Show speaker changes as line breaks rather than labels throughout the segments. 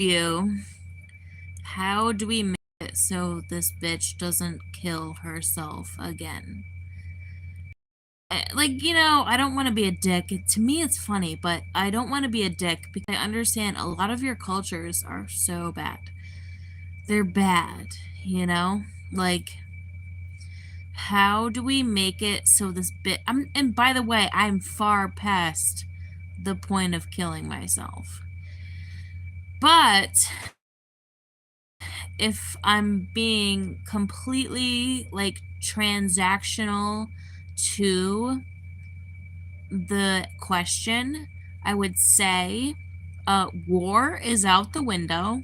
you. How do we make it so this bitch doesn't kill herself again? Like, I don't want to be a dick. To me, it's funny, but I don't want to be a dick because I understand a lot of your cultures are so bad. They're bad, you know? Like, how do we make it so this bit... and by the way, I'm far past the point of killing myself. But if I'm being completely, like, transactional to the question, I would say war is out the window.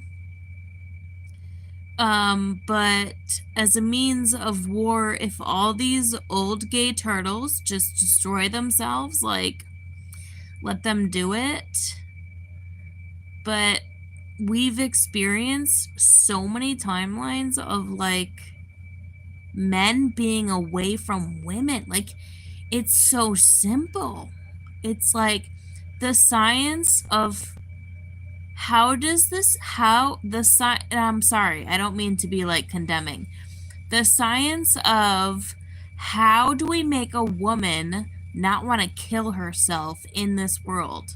But as a means of war, if all these old gay turtles just destroy themselves, like, let them do it. But we've experienced so many timelines of, like, men being away from women. Like, it's so simple. It's like the science of I'm sorry, I don't mean to be, like, condemning. The science of how do we make a woman not want to kill herself in this world?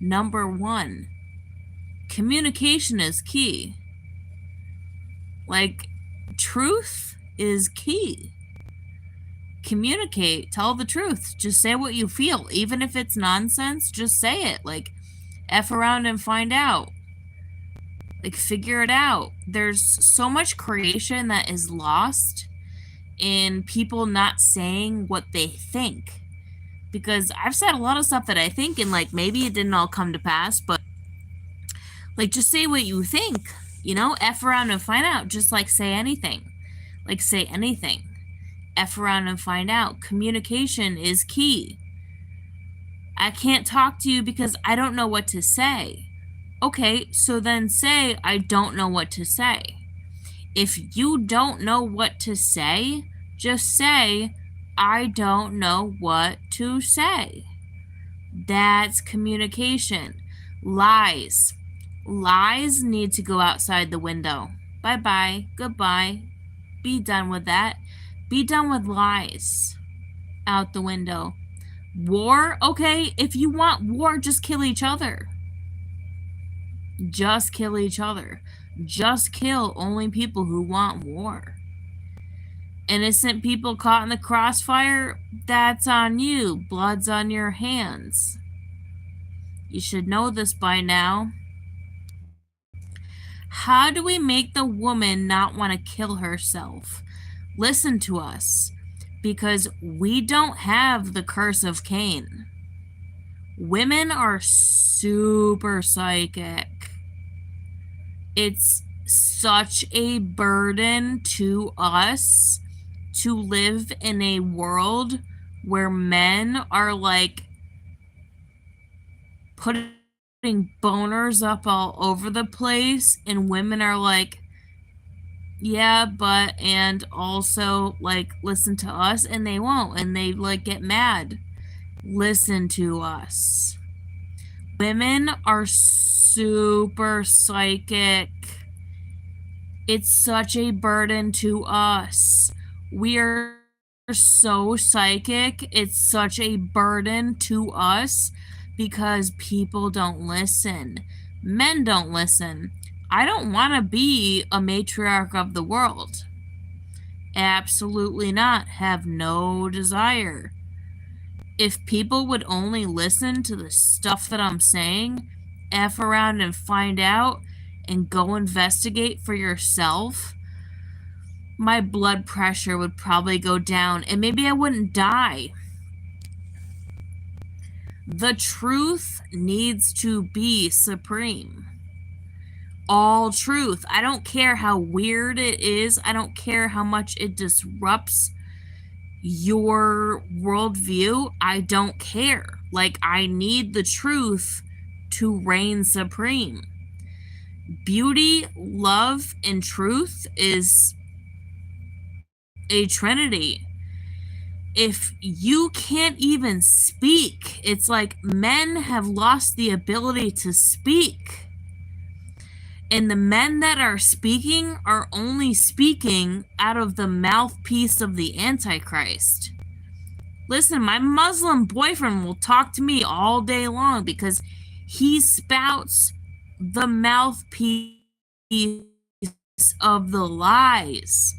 Number one, communication is key. Like, truth is key. Communicate, tell the truth, just say what you feel. Even if it's nonsense, just say it. Like, F around and find out. Like, figure it out. There's so much creation that is lost in people not saying what they think. Because I've said a lot of stuff that I think, and, like, maybe it didn't all come to pass, but, like, just say what you think, F around and find out. Just, like, say anything. Like, say anything. F around and find out. Communication is key. I can't talk to you because I don't know what to say. Okay, so then say, I don't know what to say. If you don't know what to say, just say, I don't know what to say. That's communication. Lies. Lies need to go outside the window. Bye-bye. Goodbye. Be done with that. Be done with lies. Out the window. War? Okay, if you want war, just kill each other. Just kill each other. Just kill only people who want war. Innocent people caught in the crossfire, that's on you. Blood's on your hands. You should know this by now. How do we make the woman not want to kill herself? Listen to us, because we don't have the curse of Cain. Women are super psychic. It's such a burden to us to live in a world where men are, like, putting boners up all over the place, and women are like, yeah, but, and also, like, listen to us, and they won't, and they, like, get mad. Listen to us. Women are super psychic. It's such a burden to us. We are so psychic. It's such a burden to us because people don't listen. Men don't listen. I don't want to be a matriarch of the world. Absolutely not. Have no desire. If people would only listen to the stuff that I'm saying, F around and find out, and go investigate for yourself, my blood pressure would probably go down, and maybe I wouldn't die. The truth needs to be supreme. All truth. I don't care how weird it is. I don't care how much it disrupts your worldview. I don't care. Like, I need the truth to reign supreme. Beauty, love, and truth is a trinity. If you can't even speak, it's like men have lost the ability to speak. And the men that are speaking are only speaking out of the mouthpiece of the Antichrist. Listen, my Muslim boyfriend will talk to me all day long because he spouts the mouthpiece of the lies.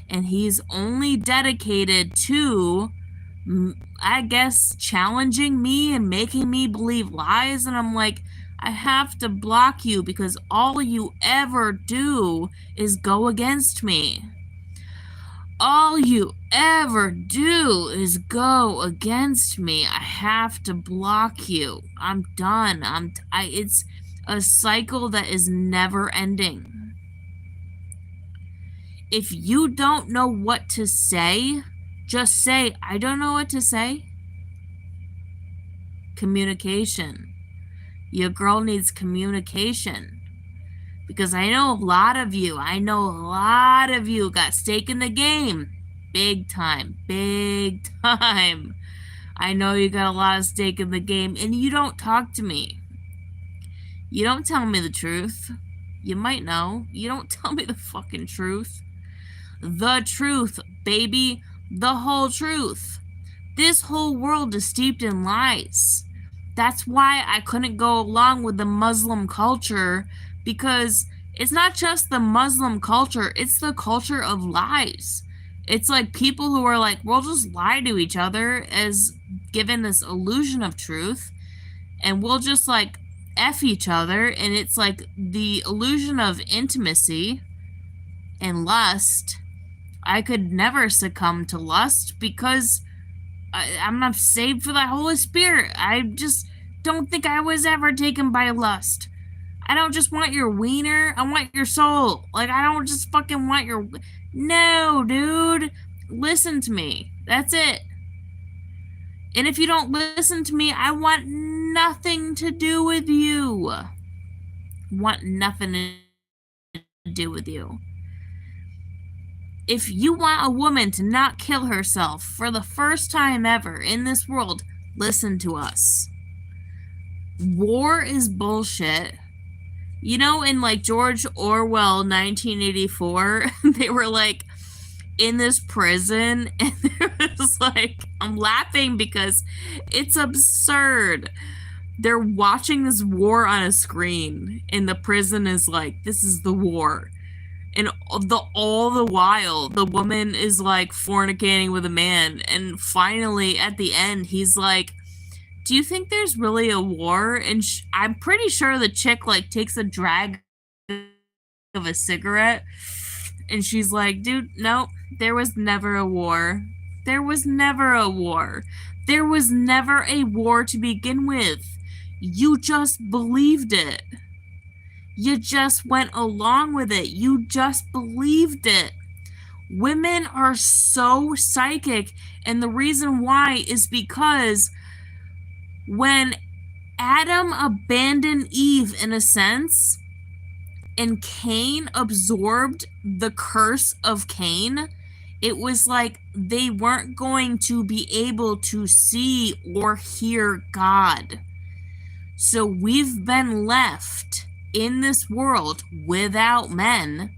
And he's only dedicated to, I guess, challenging me and making me believe lies. And I'm like, I have to block you because all you ever do is go against me. All you ever do is go against me. I have to block you. I'm done. It's a cycle that is never ending. If you don't know what to say, just say, I don't know what to say. Communication. Your girl needs communication. Because I know a lot of you got stake in the game. Big time. Big time. I know you got a lot of stake in the game, and you don't talk to me. You don't tell me the truth. You might know. You don't tell me the fucking truth. The truth, baby. The whole truth. This whole world is steeped in lies. That's why I couldn't go along with the Muslim culture, because it's not just the Muslim culture, it's the culture of lies. It's like people who are like, we'll just lie to each other as given this illusion of truth, and we'll just like F each other, and it's like the illusion of intimacy and lust. I could never succumb to lust because I'm not saved for the Holy Spirit. I just don't think I was ever taken by lust. I don't just want your wiener. I want your soul. Like, I don't just fucking want your... No, dude. Listen to me. That's it. And if you don't listen to me, I want nothing to do with you. Want nothing to do with you. If you want a woman to not kill herself for the first time ever in this world, listen to us. War is bullshit. You know, in like George Orwell 1984, they were like in this prison, and it was like, I'm laughing because it's absurd. They're watching this war on a screen, and the prison is like, this is the war. And all the while, the woman is like fornicating with a man. And finally, at the end, he's like, do you think there's really a war? And I'm pretty sure the chick like takes a drag of a cigarette. And she's like, dude, no, there was never a war. There was never a war. There was never a war to begin with. You just believed it. You just went along with it. You just believed it. Women are so psychic, and the reason why is because when Adam abandoned Eve, in a sense, and Cain absorbed the curse of Cain, it was like they weren't going to be able to see or hear God. So we've been left in this world without men.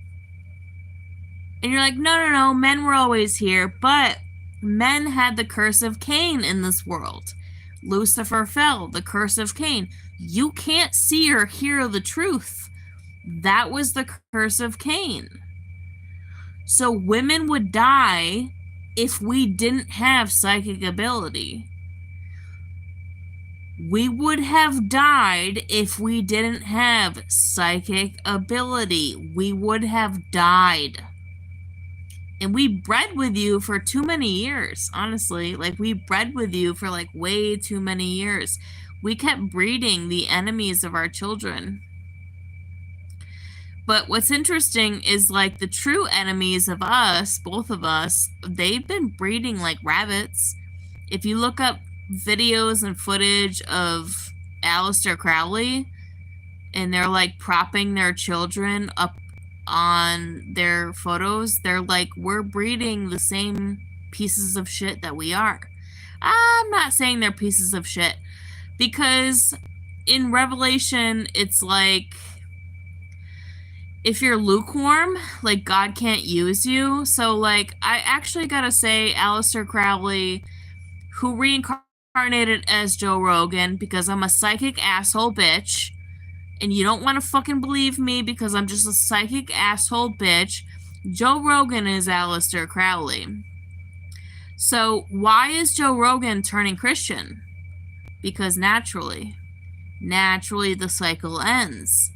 And you're like, no, men were always here, but men had the curse of Cain in this world. Lucifer fell, the curse of Cain. You can't see or hear the truth. That was the curse of Cain. So women would die if we didn't have psychic ability. We would have died if we didn't have psychic ability. We would have died. And we bred with you for too many years, honestly. Like, we bred with you for, like, way too many years. We kept breeding the enemies of our children. But what's interesting is, like, the true enemies of us, both of us, they've been breeding like rabbits. If you look up videos and footage of Aleister Crowley, and they're like propping their children up on their photos, they're like, we're breeding the same pieces of shit that we are. I'm not saying they're pieces of shit, because in Revelation, it's like if you're lukewarm, like God can't use you. So like I actually gotta say Aleister Crowley, who reincarnated as Joe Rogan, because I'm a psychic asshole bitch, and you don't want to fucking believe me because I'm just a psychic asshole bitch. Joe Rogan is Aleister Crowley. So why is Joe Rogan turning Christian? Because naturally the cycle ends.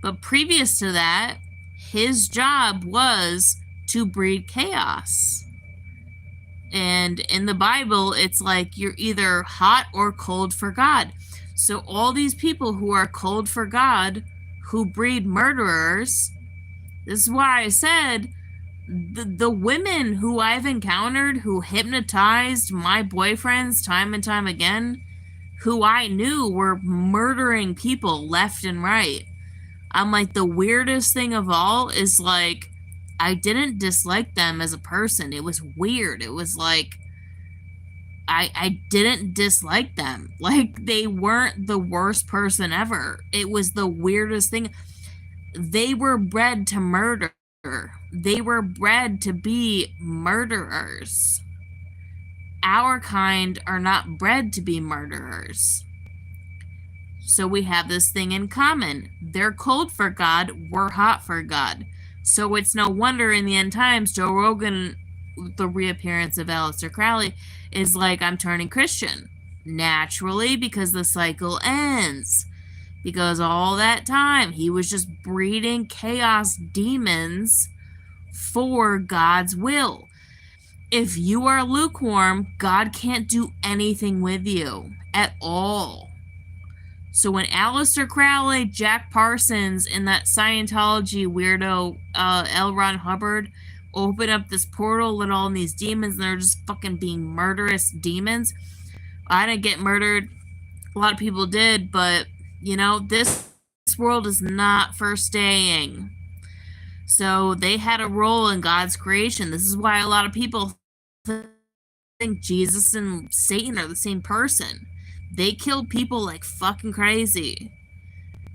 But previous to that, his job was to breed chaos. And in the Bible, it's like you're either hot or cold for God. So all these people who are cold for God, who breed murderers, this is why I said the women who I've encountered who hypnotized my boyfriends time and time again, who I knew were murdering people left and right. I'm like, the weirdest thing of all is like, I didn't dislike them as a person. It was weird. It was like, I didn't dislike them. Like, they weren't the worst person ever. It was the weirdest thing. They were bred to murder. They were bred to be murderers. Our kind are not bred to be murderers. So we have this thing in common. They're cold for God, we're hot for God. So it's no wonder in the end times, Joe Rogan, the reappearance of Aleister Crowley, is like, I'm turning Christian. Naturally, because the cycle ends. Because all that time, he was just breeding chaos demons for God's will. If you are lukewarm, God can't do anything with you at all. So when Aleister Crowley, Jack Parsons, and that Scientology weirdo L. Ron Hubbard open up this portal, let all these demons, and they're just fucking being murderous demons. I didn't get murdered. A lot of people did, but, you know, this world is not for staying. So they had a role in God's creation. This is why a lot of people think Jesus and Satan are the same person. They killed people like fucking crazy.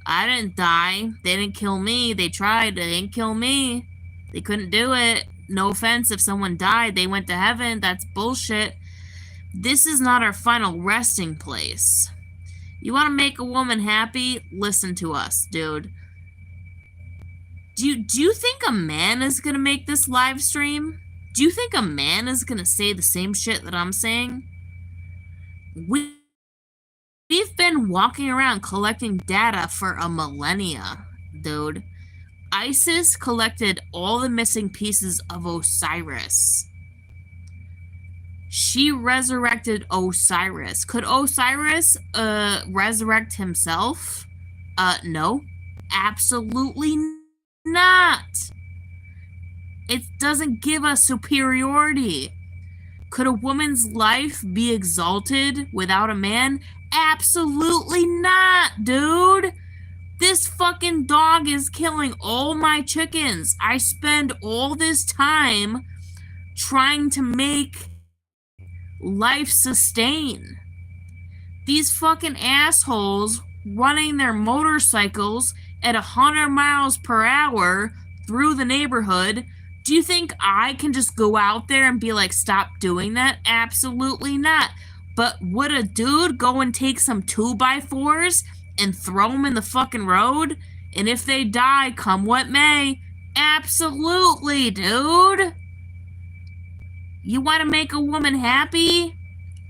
I didn't die. They didn't kill me. They tried. They didn't kill me. They couldn't do it. No offense, if someone died, they went to heaven. That's bullshit. This is not our final resting place. You want to make a woman happy? Listen to us, dude. Do you think a man is going to make this live stream? Do you think a man is going to say the same shit that I'm saying? We've been walking around collecting data for a millennia, dude. ISIS collected all the missing pieces of Osiris. She resurrected Osiris. Could Osiris resurrect himself? No. Absolutely not. It doesn't give us superiority. Could a woman's life be exalted without a man? Absolutely not, dude. This fucking dog is killing all my chickens. I spend all this time trying to make life sustain. These fucking assholes running their motorcycles at 100 miles per hour through the neighborhood. Do you think I can just go out there and be like, stop doing that? Absolutely not. But would a dude go and take some 2x4s and throw them in the fucking road? And if they die, come what may? Absolutely, dude. You want to make a woman happy?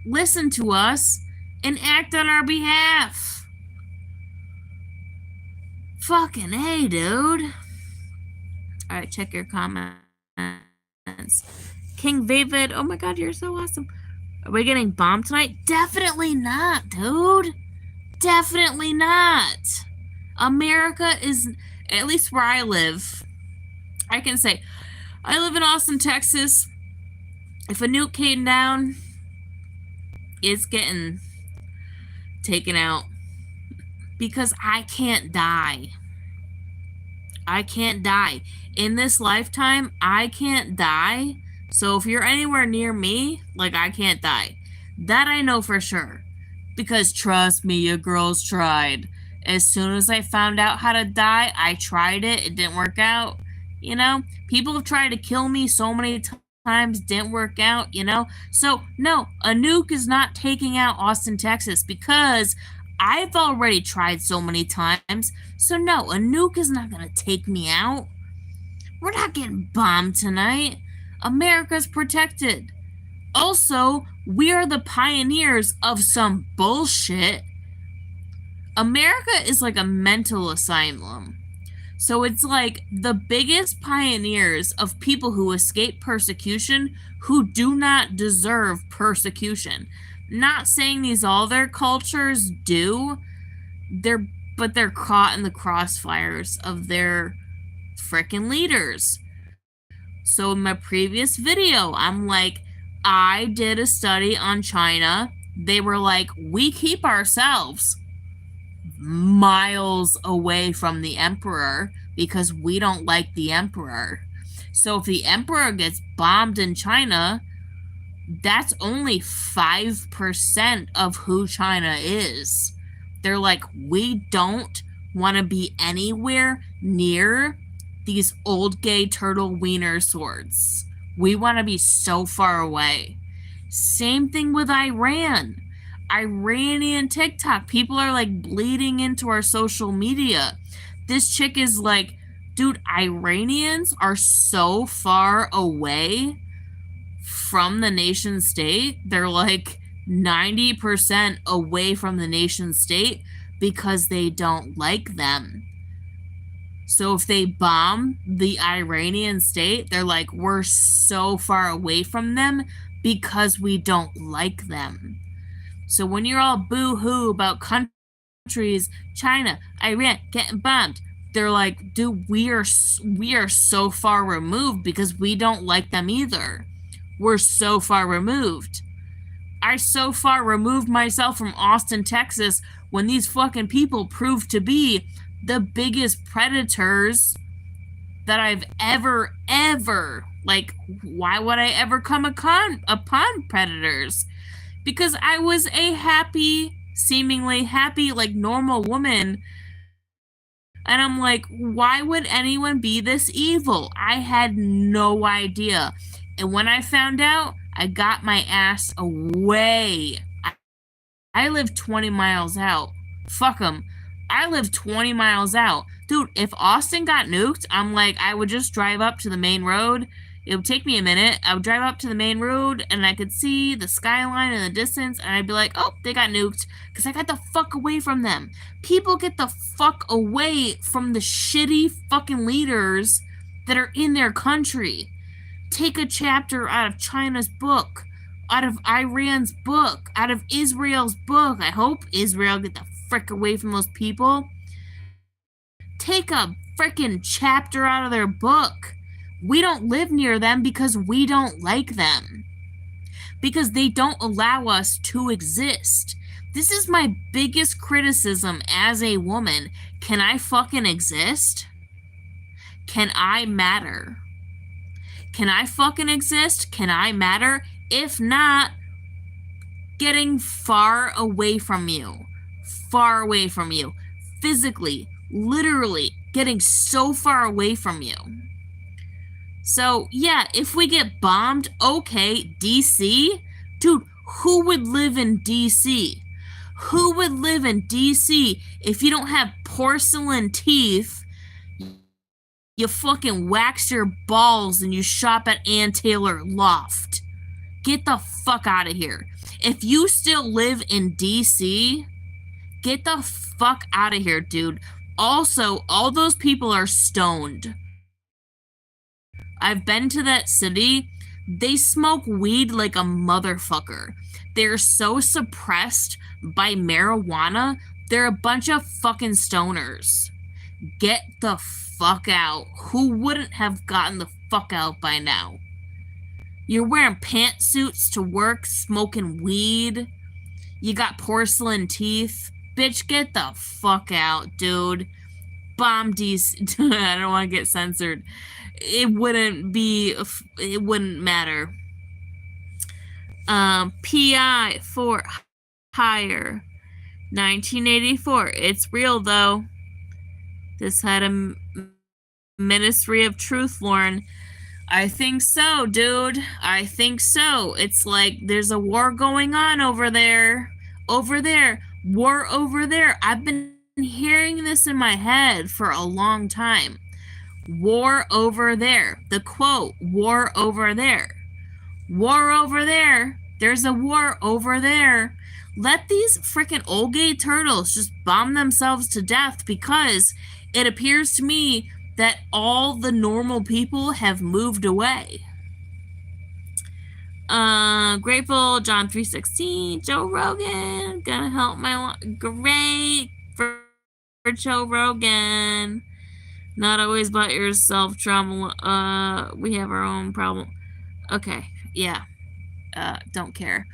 Listen to us and act on our behalf. Fucking hey, dude. Alright, check your comments. King David, oh my god, you're so awesome. Are we getting bombed tonight? Definitely not, dude. Definitely not. America is, at least where I live, I can say, I live in Austin, Texas. If a nuke came down, it's getting taken out. Because I can't die. I can't die. In this lifetime, I can't die. So if you're anywhere near me, like, I can't die. That I know for sure. Because trust me, your girls tried. As soon as I found out how to die, I tried it. It didn't work out. You know, people have tried to kill me so many times, didn't work out, you know? So, no, a nuke is not taking out Austin, Texas because I've already tried so many times. So, no, a nuke is not going to take me out. We're not getting bombed tonight. America's protected. Also, we are the pioneers of some bullshit. America is like a mental asylum. So it's like the biggest pioneers of people who escape persecution who do not deserve persecution. Not saying these other cultures do, but they're caught in the crossfires of their frickin' leaders. So in my previous video, I'm like, I did a study on China. They were like, we keep ourselves miles away from the emperor because we don't like the emperor. So if the emperor gets bombed in China, that's only 5% of who China is. They're like, we don't want to be anywhere near these old gay turtle wiener swords. We want to be so far away. Same thing with Iran. Iranian TikTok. People are like bleeding into our social media. This chick is like, dude, Iranians are so far away from the nation state. They're like 90% away from the nation state because they don't like them. So if they bomb the Iranian state, they're like, we're so far away from them because we don't like them. So when you're all boo-hoo about countries, China, Iran, getting bombed, they're like, dude, we are so far removed because we don't like them either. We're so far removed. I so far removed myself from Austin, Texas when these fucking people proved to be the biggest predators that I've ever, like, why would I ever come upon predators? Because I was a happy, seemingly happy, like, normal woman. And I'm like, why would anyone be this evil? I had no idea. And when I found out, I got my ass away. I live 20 miles out. Fuck them. I live 20 miles out. Dude, if Austin got nuked, I'm like, I would just drive up to the main road. It would take me a minute. I would drive up to the main road and I could see the skyline in the distance and I'd be like, oh, they got nuked because I got the fuck away from them. People get the fuck away from the shitty fucking leaders that are in their country. Take a chapter out of China's book, out of Iran's book, out of Israel's book. I hope Israel get the frick away from those people. Take a frickin' chapter out of their book. We don't live near them because we don't like them. Because they don't allow us to exist. This is my biggest criticism as a woman. Can I fucking exist? Can I matter? Can I fucking exist? Can I matter? If not, getting far away from you. Far away from you. Physically, literally, getting so far away from you. So, yeah, if we get bombed, okay, DC? Dude, who would live in DC? Who would live in DC if you don't have porcelain teeth, you fucking wax your balls, and you shop at Ann Taylor Loft? Get the fuck out of here. If you still live in DC, get the fuck out of here, dude. Also, all those people are stoned. I've been to that city. They smoke weed like a motherfucker. They're so suppressed by marijuana. They're a bunch of fucking stoners. Get the fuck out. Who wouldn't have gotten the fuck out by now? You're wearing pantsuits to work, smoking weed. You got porcelain teeth. Bitch, get the fuck out, dude. Bomb DC. I don't want to get censored. It wouldn't matter. PI for hire. 1984. It's real, though. This had a Ministry of Truth, Lauren. I think so, dude. I think so. It's like there's a war going on over there. Over there. War over there. I've been hearing this in my head for a long time. War over there. The quote, war over there. War over there. There's a war over there. Let these freaking old gay turtles just bomb themselves to death, because it appears to me that all the normal people have moved away. Grateful, John 3:16, Joe Rogan, gonna help my great for Joe Rogan. Not always about yourself, trauma. We have our own problem. Okay, yeah. Don't care.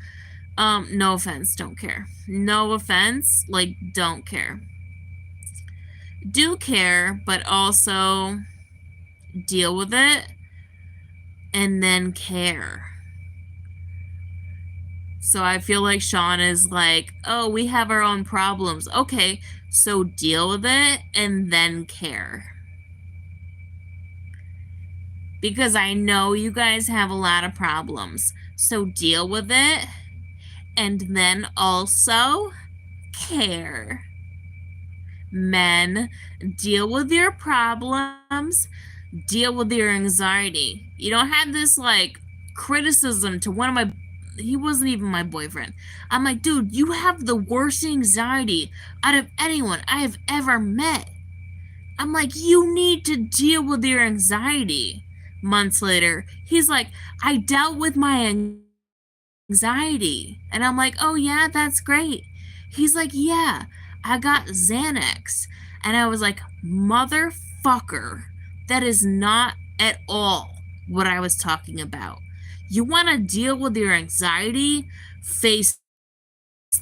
No offense, don't care. No offense, like, don't care. Do care, but also deal with it and then care. So I feel like Sean is like, oh, we have our own problems. Okay, so deal with it and then care. Because I know you guys have a lot of problems. So deal with it and then also care. Men, deal with your problems, deal with your anxiety. You don't have this like criticism to one of my, he wasn't even my boyfriend. I'm like, dude, you have the worst anxiety out of anyone I have ever met. I'm like, you need to deal with your anxiety. Months later, he's like, I dealt with my anxiety. And I'm like, oh yeah, that's great. He's like, yeah, I got Xanax. And I was like, motherfucker, that is not at all what I was talking about. You want to deal with your anxiety? Face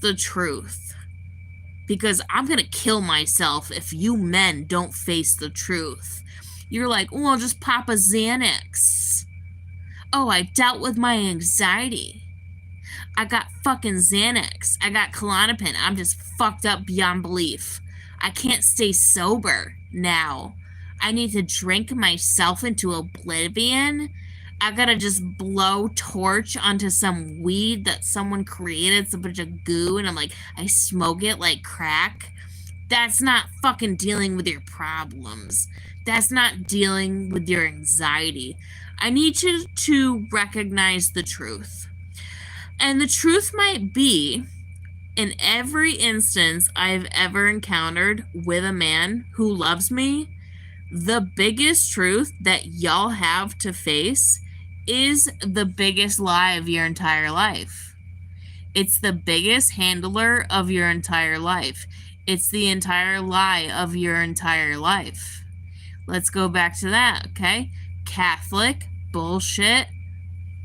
the truth. Because I'm going to kill myself if you men don't face the truth. You're like, oh, I'll just pop a Xanax. Oh, I dealt with my anxiety. I got fucking Xanax. I got Klonopin. I'm just fucked up beyond belief. I can't stay sober now. I need to drink myself into oblivion. I gotta just blow torch onto some weed that someone created. It's a bunch of goo, and I'm like, I smoke it like crack. That's not fucking dealing with your problems. That's not dealing with your anxiety. I need you to recognize the truth. And the truth might be, in every instance I've ever encountered with a man who loves me, the biggest truth that y'all have to face is the biggest lie of your entire life. It's the biggest handler of your entire life. It's the entire lie of your entire life. Let's go back to that, okay? Catholic, bullshit.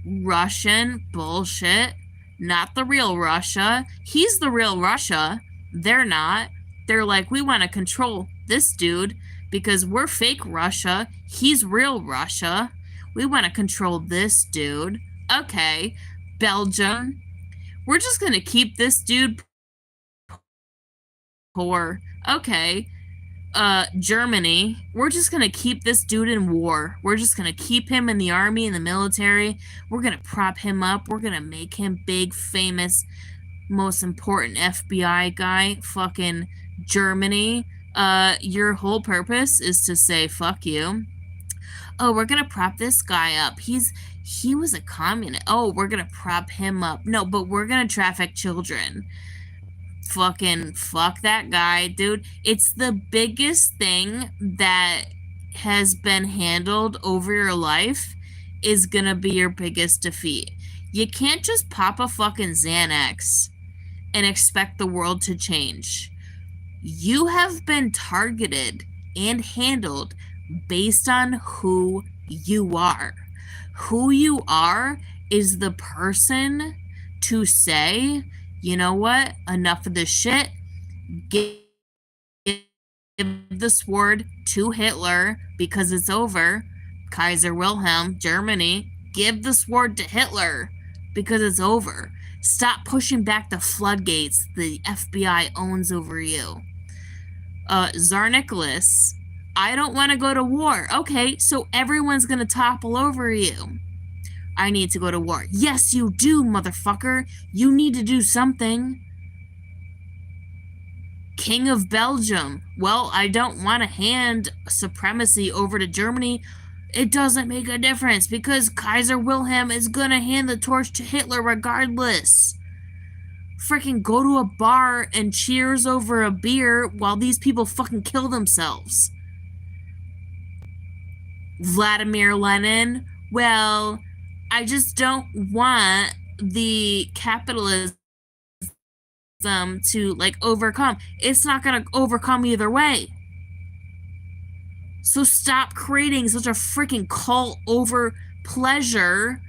Russian, bullshit. Not the real Russia. He's the real Russia. They're not. They're like, we want to control this dude because we're fake Russia. He's real Russia. We want to control this dude. Okay. Belgium. We're just going to keep this dude poor. Okay. Germany. We're just going to keep this dude in war. We're just going to keep him in the army, in the military. We're going to prop him up. We're going to make him big, famous, most important FBI guy. Fucking Germany. Your whole purpose is to say, fuck you. Oh, we're going to prop this guy up. He was a communist. Oh, we're going to prop him up. No, but we're going to traffic children. Fucking fuck that guy, dude. It's the biggest thing that has been handled over your life is gonna be your biggest defeat. You can't just pop a fucking Xanax and expect the world to change. You have been targeted and handled based on who you are. Who you are is the person to say, you know what? Enough of this shit. Give the sword to Hitler because it's over. Kaiser Wilhelm, Germany. Give the sword to Hitler because it's over. Stop pushing back the floodgates the FBI owns over you. Tsar Nicholas, I don't want to go to war. Okay, so everyone's gonna topple over you. I need to go to war. Yes, you do, motherfucker. You need to do something. King of Belgium. Well, I don't want to hand supremacy over to Germany. It doesn't make a difference because Kaiser Wilhelm is gonna hand the torch to Hitler regardless. Freaking go to a bar and cheers over a beer while these people fucking kill themselves. Vladimir Lenin. Well, I just don't want the capitalism to like overcome. It's not gonna overcome either way. So stop creating such a freaking cult over pleasure.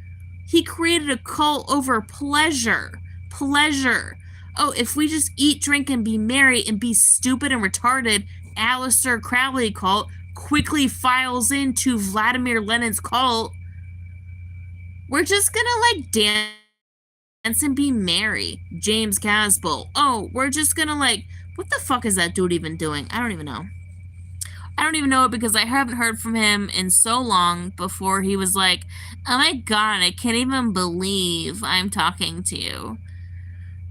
He created a cult over pleasure. Pleasure. Oh, if we just eat, drink, and be merry and be stupid and retarded, Aleister Crowley cult quickly files into Vladimir Lenin's cult. We're just gonna like dance and be merry. James Casbolt. Oh, we're just gonna like, what the fuck is that dude even doing? I don't even know. I don't even know it because I haven't heard from him in so long before he was like, oh my god, I can't even believe I'm talking to you.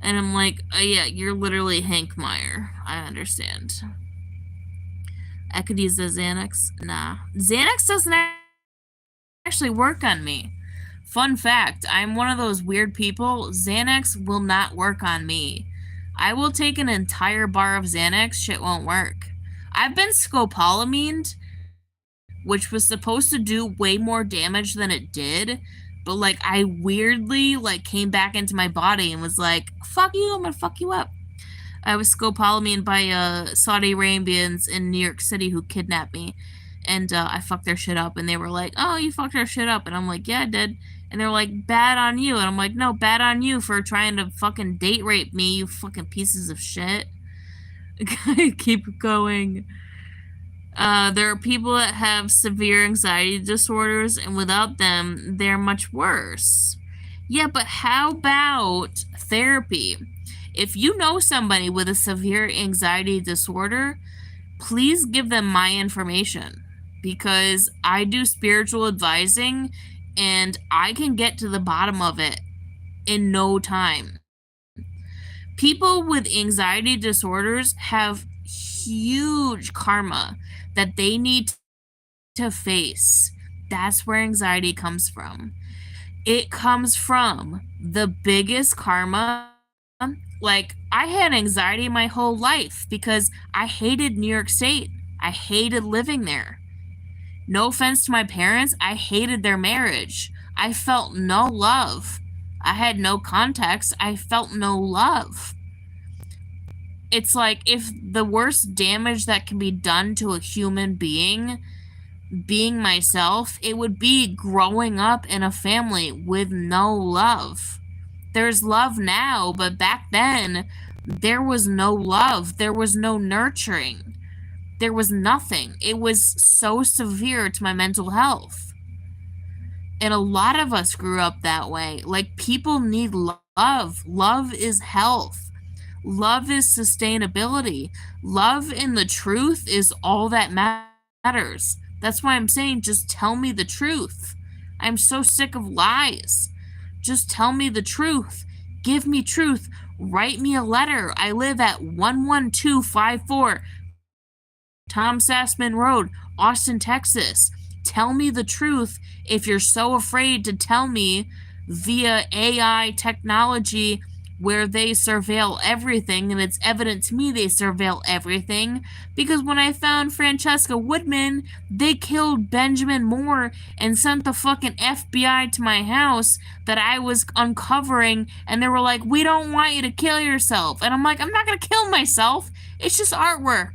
And I'm like, oh yeah, you're literally Hank Meyer. I understand. I could use the Xanax. Nah. Xanax doesn't actually work on me. Fun fact, I'm one of those weird people. Xanax will not work on me. I will take an entire bar of Xanax, shit won't work. I've been scopolamined, which was supposed to do way more damage than it did, but like I weirdly like came back into my body and was like, fuck you, I'm gonna fuck you up. I was scopolamined by Saudi Arabians in New York City who kidnapped me, and I fucked their shit up, and they were like, oh, you fucked our shit up, and I'm like, yeah, I did. And they're like, bad on you, and I'm like, no, bad on you for trying to fucking date rape me, you fucking pieces of shit. Keep going. There are people that have severe anxiety disorders, and without them, they're much worse. Yeah, but how about therapy? If you know somebody with a severe anxiety disorder, please give them my information because I do spiritual advising and I can get to the bottom of it in no time. People with anxiety disorders have huge karma that they need to face. That's where anxiety comes from. It comes from the biggest karma. Like, I had anxiety my whole life because I hated New York State. I hated living there. No offense to my parents, I hated their marriage. I felt no love. I had no context. I felt no love. It's like if the worst damage that can be done to a human being myself, it would be growing up in a family with no love. There's love now, but back then, there was no love. There was no nurturing. There was nothing. It was so severe to my mental health. And a lot of us grew up that way. Like, people need love. Love is health. Love is sustainability. Love and the truth is all that matters. That's why I'm saying just tell me the truth. I'm so sick of lies. Just tell me the truth. Give me truth. Write me a letter. I live at 11254 Tom Sassman Road, Austin, Texas. Tell me the truth if you're so afraid to tell me via AI technology where they surveil everything, and it's evident to me they surveil everything, because when I found Francesca Woodman, they killed Benjamin Moore and sent the fucking FBI to my house that I was uncovering, and they were like, we don't want you to kill yourself. And I'm like, I'm not gonna kill myself. It's just artwork.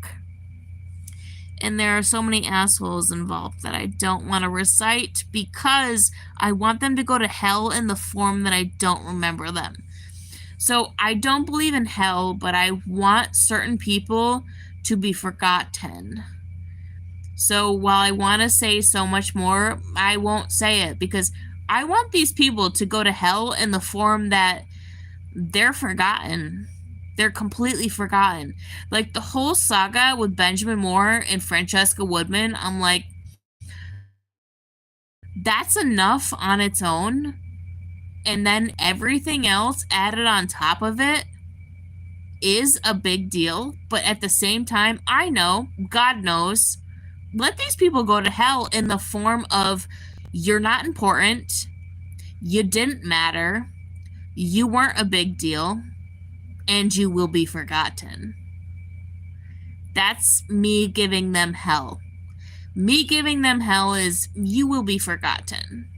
And there are so many assholes involved that I don't want to recite because I want them to go to hell in the form that I don't remember them. So I don't believe in hell, but I want certain people to be forgotten. So while I want to say so much more, I won't say it because I want these people to go to hell in the form that they're forgotten. They're completely forgotten. Like the whole saga with Benjamin Moore and Francesca Woodman, I'm like, that's enough on its own. And then everything else added on top of it is a big deal. But at the same time, I know, God knows, let these people go to hell in the form of you're not important, you didn't matter, you weren't a big deal, and you will be forgotten. That's me giving them hell. Me giving them hell is you will be forgotten.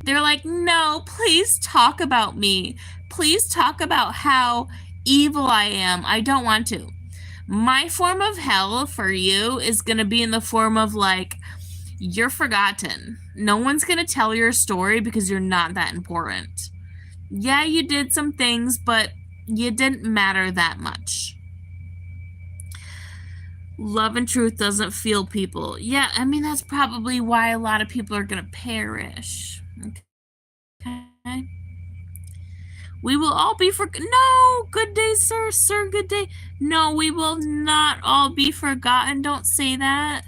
They're like, no, please talk about me. Please talk about how evil I am. I don't want to. My form of hell for you is going to be in the form of like, you're forgotten. No one's going to tell your story because you're not that important. Yeah, you did some things, but you didn't matter that much. Love and truth doesn't feel people. Yeah, I mean, that's probably why a lot of people are going to perish. Okay. We will all be No, good day, sir. Sir, good day. No, we will not all be forgotten. Don't say that.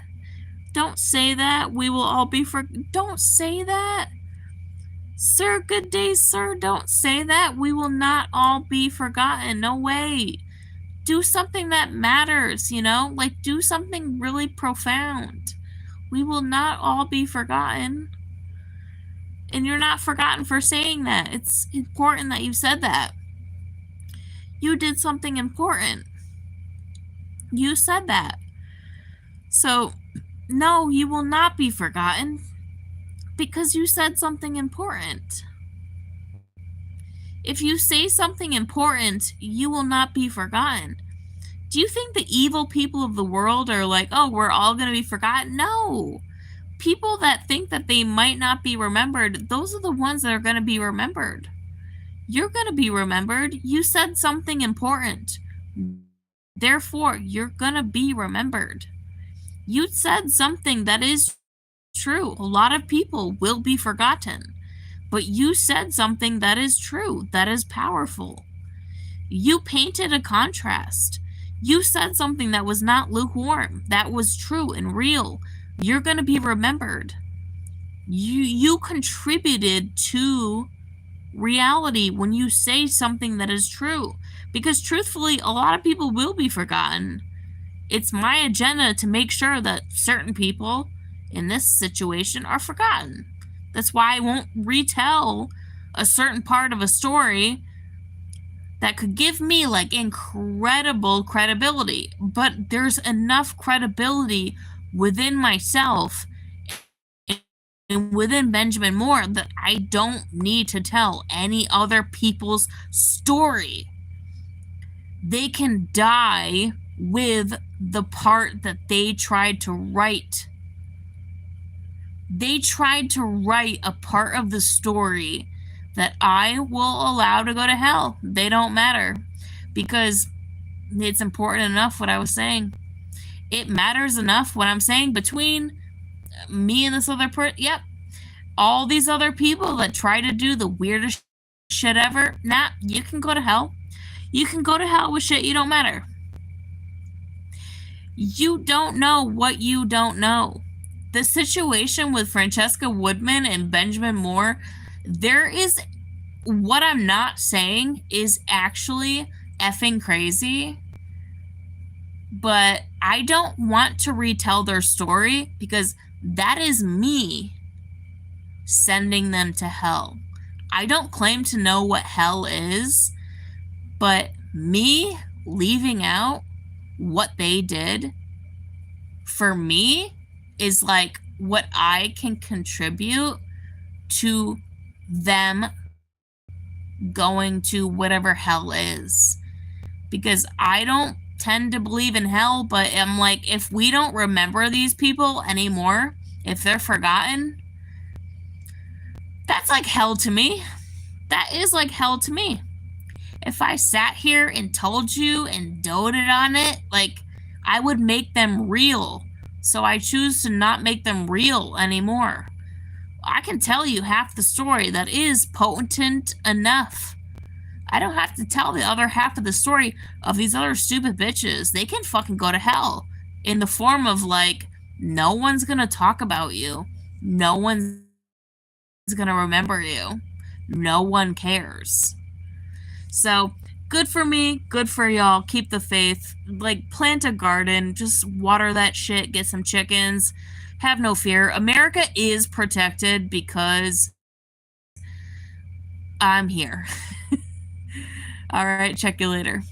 Don't say that. We will all be Don't say that. Sir, good day, sir. Don't say that. We will not all be forgotten. No way. Do something that matters, you know? Like, do something really profound. We will not all be forgotten. And you're not forgotten for saying that. It's important that you said that. You did something important. You said that. So, no, you will not be forgotten because you said something important. If you say something important, you will not be forgotten. Do you think the evil people of the world are like, oh, we're all going to be forgotten? No. People that think that they might not be remembered, those are the ones that are going to be remembered. You're going to be remembered. You said something important. Therefore, you're going to be remembered. You said something that is true. A lot of people will be forgotten. But you said something that is true, that is powerful. You painted a contrast. You said something that was not lukewarm, that was true and real. You're going to be remembered. You contributed to reality when you say something that is true. Because truthfully, a lot of people will be forgotten. It's my agenda to make sure that certain people in this situation are forgotten. That's why I won't retell a certain part of a story that could give me like incredible credibility. But there's enough credibility within myself and within Benjamin Moore that I don't need to tell any other people's story. They can die with the part that they tried to write. They tried to write a part of the story that I will allow to go to hell. They don't matter because it's important enough what I was saying. It matters enough what I'm saying between me and this other person. Yep. All these other people that try to do the weirdest shit ever. Nah, you can go to hell. You can go to hell with shit you don't matter. You don't know what you don't know. The situation with Francesca Woodman and Benjamin Moore, there is, what I'm not saying is actually effing crazy, but I don't want to retell their story because that is me sending them to hell. I don't claim to know what hell is, but me leaving out what they did for me is like what I can contribute to them going to whatever hell is. Because I don't tend to believe in hell, but I'm like, if we don't remember these people anymore, if they're forgotten, that's like hell to me. That is like hell to me. If I sat here and told you and doted on it, like, I would make them real. So I choose to not make them real anymore. I can tell you half the story that is potent enough. I don't have to tell the other half of the story of these other stupid bitches. They can fucking go to hell in the form of like, no one's gonna talk about you. No one's gonna remember you. No one cares. So, good for me, good for y'all. Keep the faith. Like, plant a garden, just water that shit, get some chickens. Have no fear. America is protected because I'm here. All right, check you later.